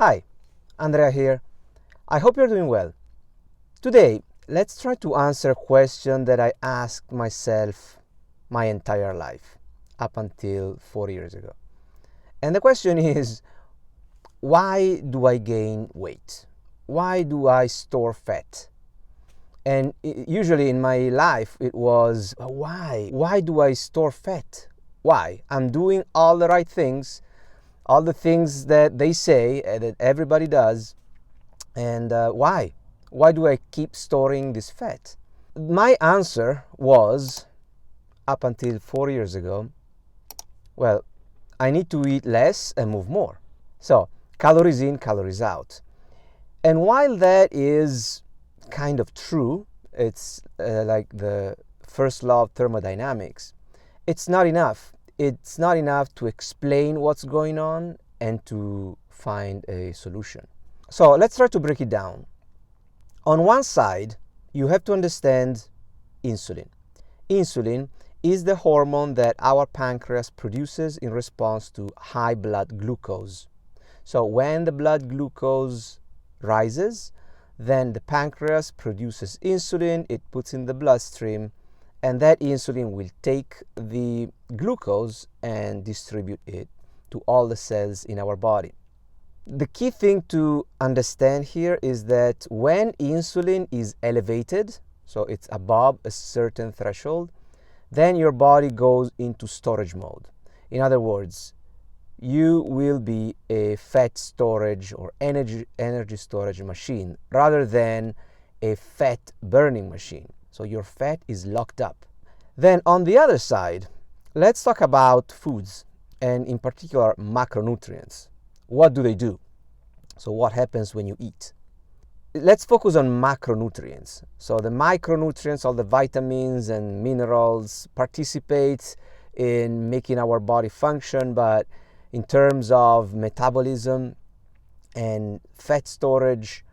Hi, Andrea here. I hope you're doing well. Today, let's try to answer a question that I asked myself my entire life, up until 4 years ago. And the question is, why do I gain weight? Why do I store fat? And usually in my life it was, why? Why do I store fat? Why? I'm doing all the right things, all the things that they say that everybody does, and why? Why do I keep storing this fat? My answer was, up until 4 years ago, well, I need to eat less and move more. So, calories in, calories out. And while that is kind of true, it's like the first law of thermodynamics, it's not enough. It's not enough to explain what's going on and to find a solution. So let's try to break it down. On one side, you have to understand insulin. Insulin is the hormone that our pancreas produces in response to high blood glucose. So when the blood glucose rises, then the pancreas produces insulin, it puts in the bloodstream, and that insulin will take the glucose and distribute it to all the cells in our body. The key thing to understand here is that when insulin is elevated, so it's above a certain threshold, then your body goes into storage mode. In other words, you will be a fat storage or energy storage machine rather than a fat burning machine. So your fat is locked up. Then on the other side, let's talk about foods, and in particular macronutrients. What do they do? So what happens when you eat? Let's focus on macronutrients. So the micronutrients, all the vitamins and minerals, participate in making our body function, but in terms of metabolism and fat storage,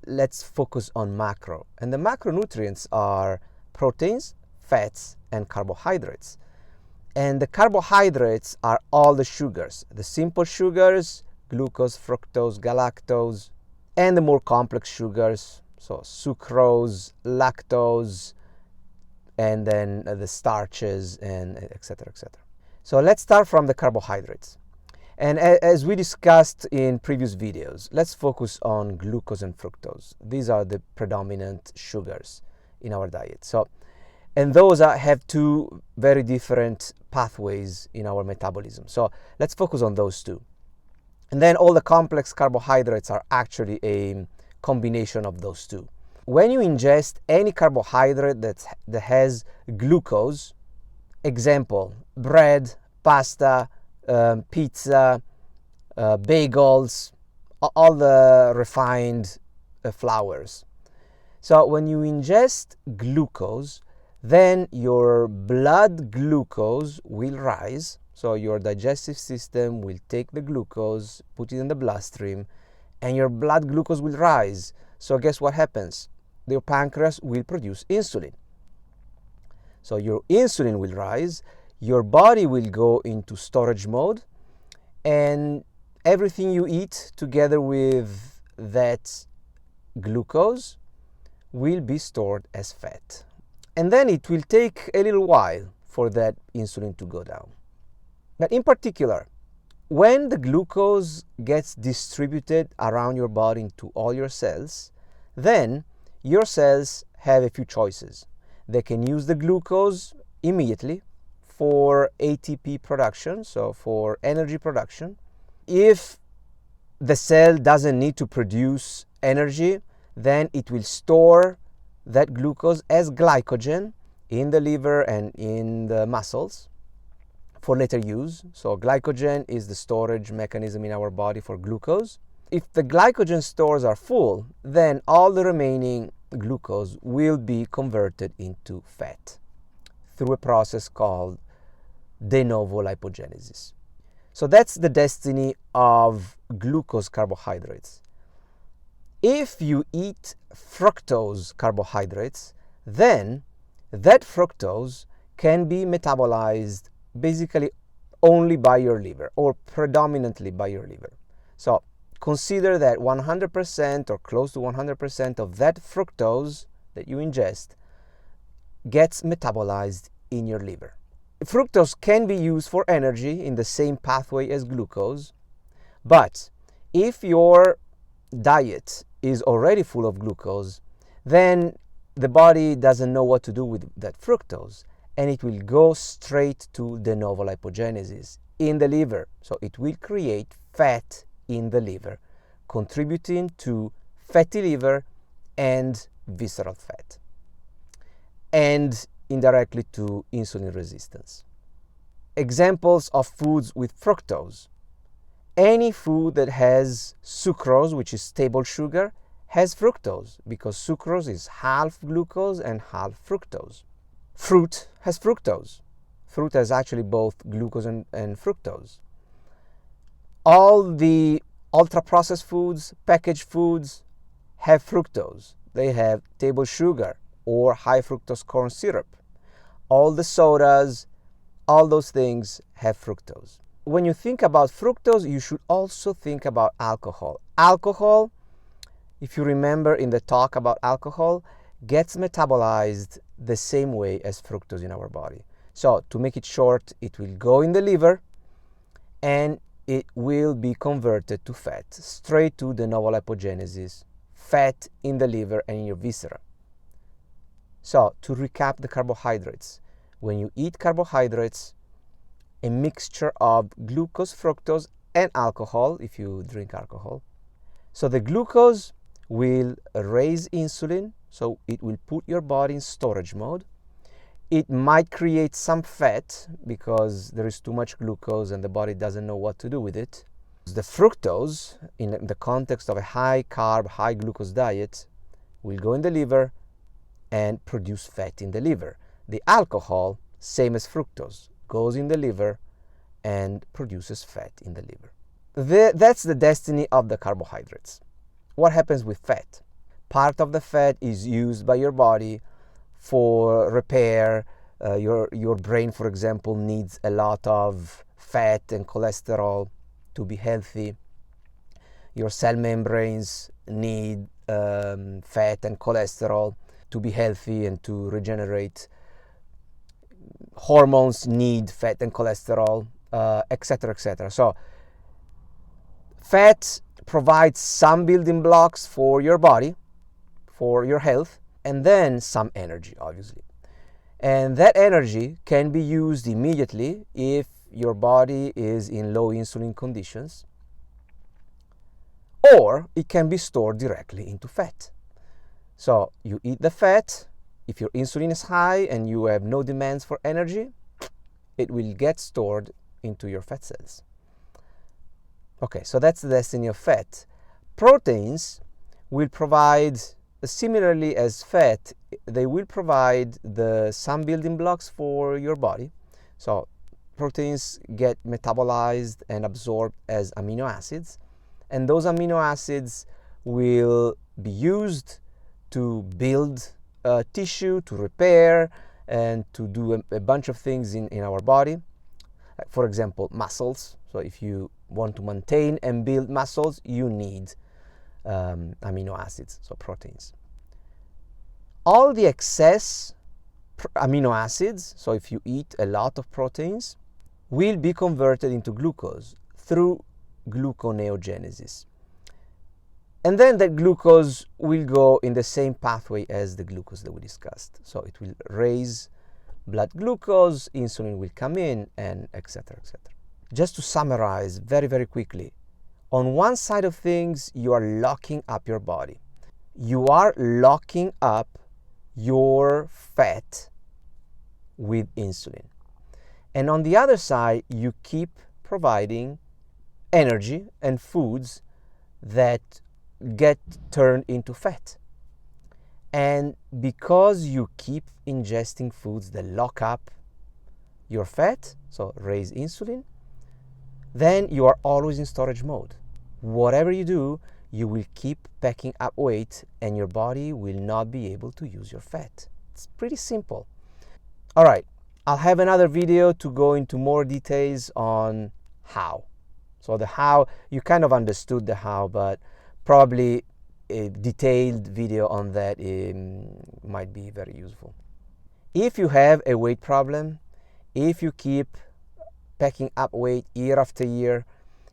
let's focus on macro. And the macronutrients are proteins, fats, and carbohydrates. And the carbohydrates are all the sugars, the simple sugars, glucose, fructose, galactose, and the more complex sugars, so sucrose, lactose, and then the starches, and etc., etc. So let's start from the carbohydrates. And as we discussed in previous videos, let's focus on glucose and fructose. These are the predominant sugars in our diet. And those have two very different pathways in our metabolism. So let's focus on those two. And then all the complex carbohydrates are actually a combination of those two. When you ingest any carbohydrate that has glucose, example, bread, pasta, pizza, bagels, all the refined flours. So when you ingest glucose, then your blood glucose will rise. So your digestive system will take the glucose, put it in the bloodstream, and your blood glucose will rise. So guess what happens? Your pancreas will produce insulin. So your insulin will rise, your body will go into storage mode, and everything you eat together with that glucose will be stored as fat. And then it will take a little while for that insulin to go down. But in particular, when the glucose gets distributed around your body into all your cells, then your cells have a few choices. They can use the glucose immediately for ATP production, so for energy production. If the cell doesn't need to produce energy, then it will store that glucose as glycogen in the liver and in the muscles for later use. So glycogen is the storage mechanism in our body for glucose. If the glycogen stores are full, then all the remaining glucose will be converted into fat through a process called de novo lipogenesis. So that's the destiny of glucose carbohydrates. If you eat fructose carbohydrates, then that fructose can be metabolized basically only by your liver, or predominantly by your liver. So consider that 100% or close to 100% of that fructose that you ingest gets metabolized in your liver. Fructose can be used for energy in the same pathway as glucose, but if your diet is already full of glucose, then the body doesn't know what to do with that fructose, and it will go straight to de novo lipogenesis in the liver. So it will create fat in the liver, contributing to fatty liver and visceral fat, and indirectly to insulin resistance. Examples of foods with fructose. Any food that has sucrose, which is table sugar, has fructose, because sucrose is half glucose and half fructose. Fruit has fructose. Fruit has actually both glucose and fructose. All the ultra-processed foods, packaged foods, have fructose. They have table sugar or high fructose corn syrup. All the sodas, all those things have fructose. When you think about fructose, you should also think about alcohol. Alcohol, if you remember in the talk about alcohol, gets metabolized the same way as fructose in our body. So to make it short, it will go in the liver and it will be converted to fat, straight to de novo lipogenesis, fat in the liver and in your viscera. So to recap the carbohydrates, when you eat carbohydrates, a mixture of glucose, fructose, and alcohol, if you drink alcohol. So the glucose will raise insulin, so it will put your body in storage mode. It might create some fat because there is too much glucose and the body doesn't know what to do with it. The fructose, in the context of a high carb, high glucose diet, will go in the liver and produce fat in the liver. The alcohol, same as fructose, goes in the liver and produces fat in the liver. That's the destiny of the carbohydrates. What happens with fat? Part of the fat is used by your body for repair. Your brain, for example, needs a lot of fat and cholesterol to be healthy. Your cell membranes need fat and cholesterol to be healthy and to regenerate. Hormones need fat and cholesterol, etc., etc. So fat provides some building blocks for your body, for your health, and then some energy, obviously. And that energy can be used immediately if your body is in low insulin conditions, or it can be stored directly into fat. So you eat the fat. If your insulin is high and you have no demands for energy, it will get stored into your fat cells. Okay, so that's the destiny of fat. Proteins will provide, similarly as fat, they will provide some building blocks for your body. So proteins get metabolized and absorbed as amino acids, and those amino acids will be used to build tissue, to repair, and to do a bunch of things in our body. For example, muscles. So if you want to maintain and build muscles, you need amino acids, so proteins. All the excess amino acids, so if you eat a lot of proteins, will be converted into glucose through gluconeogenesis. And then the glucose will go in the same pathway as the glucose that we discussed. So it will raise blood glucose, insulin will come in, and etc., etc. Just to summarize very, very quickly, on one side of things, you are locking up your body. You are locking up your fat with insulin. And on the other side, you keep providing energy and foods that get turned into fat. And because you keep ingesting foods that lock up your fat, so raise insulin, then you are always in storage mode. Whatever you do, you will keep packing up weight and your body will not be able to use your fat. It's pretty simple. All right, I'll have another video to go into more details on how So the how, you kind of understood the how, but probably a detailed video on that might be very useful. If you have a weight problem, if you keep packing up weight year after year,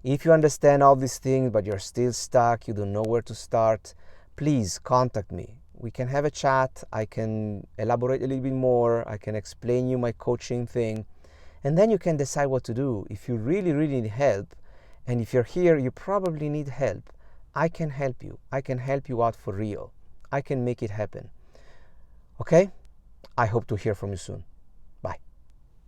if you understand all these things but you're still stuck, you don't know where to start, please contact me. We can have a chat. I can elaborate a little bit more. I can explain you my coaching thing, and then you can decide what to do. If you really need help, and if you're here, you probably need help, I can help you. I can help you out for real. I can make it happen. Okay? I hope to hear from you soon.